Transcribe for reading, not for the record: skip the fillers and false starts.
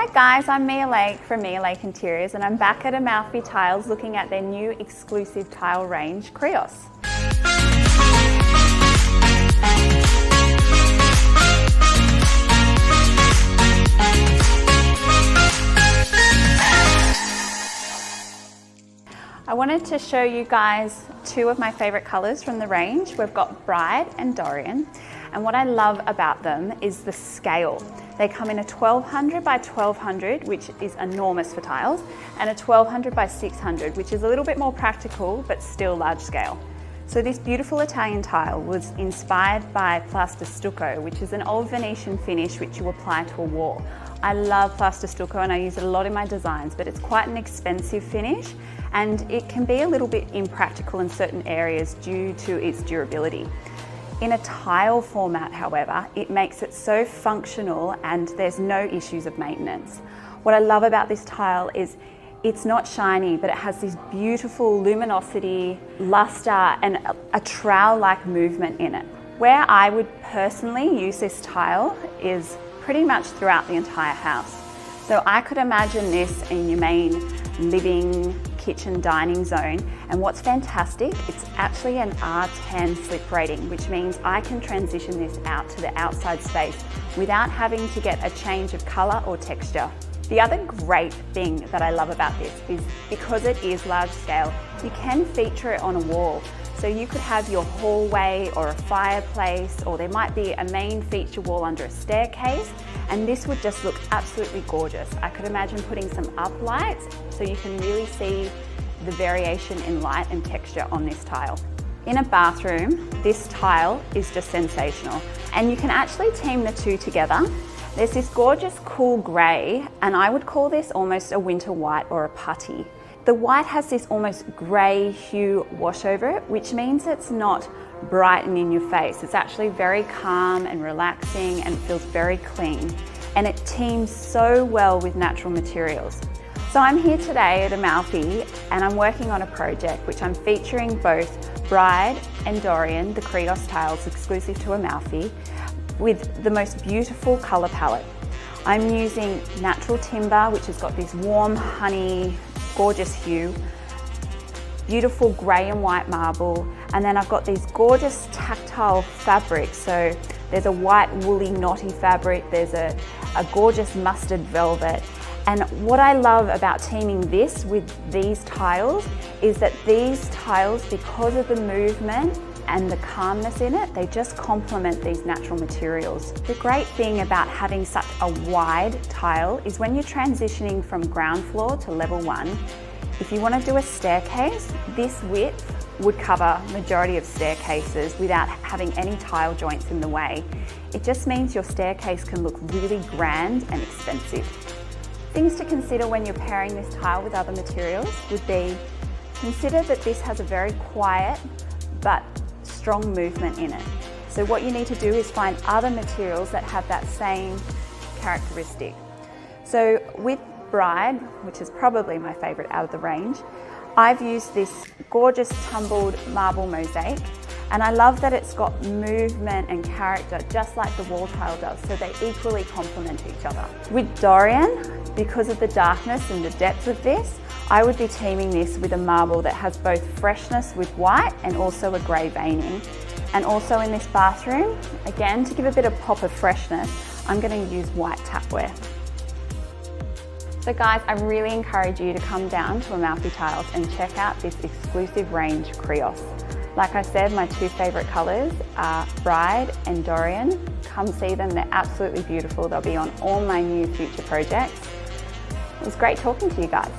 Hi guys, I'm Mia Lake from Mia Lake Interiors and I'm back at Amalfi Tiles looking at their new exclusive tile range, Creos. I wanted to show you guys two of my favorite colors from the range. We've got Bride and Dorian, and what I love about them is the scale. They come in a 1200 by 1200, which is enormous for tiles, and a 1200 by 600, which is a little bit more practical, but still large scale. So this beautiful Italian tile was inspired by plaster stucco, which is an old Venetian finish which you apply to a wall. I love plaster stucco and I use it a lot in my designs, but it's quite an expensive finish and it can be a little bit impractical in certain areas due to its durability. In a tile format, however, it makes it so functional and there's no issues of maintenance. What I love about this tile is it's not shiny, but it has this beautiful luminosity, luster, and a trowel-like movement in it. Where I would personally use this tile is pretty much throughout the entire house. So I could imagine this in your main living, kitchen, dining zone. And what's fantastic, it's actually an R10 slip rating, which means I can transition this out to the outside space without having to get a change of color or texture. The other great thing that I love about this is because it is large scale, you can feature it on a wall. So you could have your hallway or a fireplace, or there might be a main feature wall under a staircase, and this would just look absolutely gorgeous. I could imagine putting some uplights so you can really see the variation in light and texture on this tile. In a bathroom, this tile is just sensational, and you can actually team the two together. There's this gorgeous cool grey, and I would call this almost a winter white or a putty. The white has this almost grey hue wash over it, which means it's not bright and in your face. It's actually very calm and relaxing and feels very clean. And it teams so well with natural materials. So I'm here today at Amalfi and I'm working on a project which I'm featuring both Bride and Dorian, the Creos tiles exclusive to Amalfi, with the most beautiful colour palette. I'm using natural timber, which has got this warm honey, gorgeous hue, beautiful grey and white marble, and then I've got these gorgeous tactile fabrics. So there's a white woolly knotty fabric, there's a gorgeous mustard velvet. And what I love about teaming this with these tiles is that these tiles, because of the movement and the calmness in it, they just complement these natural materials. The great thing about having such a wide tile is when you're transitioning from ground floor to level 1, if you want to do a staircase, this width would cover majority of staircases without having any tile joints in the way. It just means your staircase can look really grand and expensive. Things to consider when you're pairing this tile with other materials would be, consider that this has a very quiet but strong movement in it. So what you need to do is find other materials that have that same characteristic. So with Bride, which is probably my favourite out of the range, I've used this gorgeous tumbled marble mosaic, and I love that it's got movement and character just like the wall tile does, so they equally complement each other. With Dorian, because of the darkness and the depth of this, I would be teaming this with a marble that has both freshness with white and also a grey veining. And also in this bathroom, again, to give a bit of pop of freshness, I'm going to use white tapware. So guys, I really encourage you to come down to Amalfi Tiles and check out this exclusive range, Creos. Like I said, my two favourite colours are Bride and Dorian. Come see them, they're absolutely beautiful. They'll be on all my new future projects. It was great talking to you guys.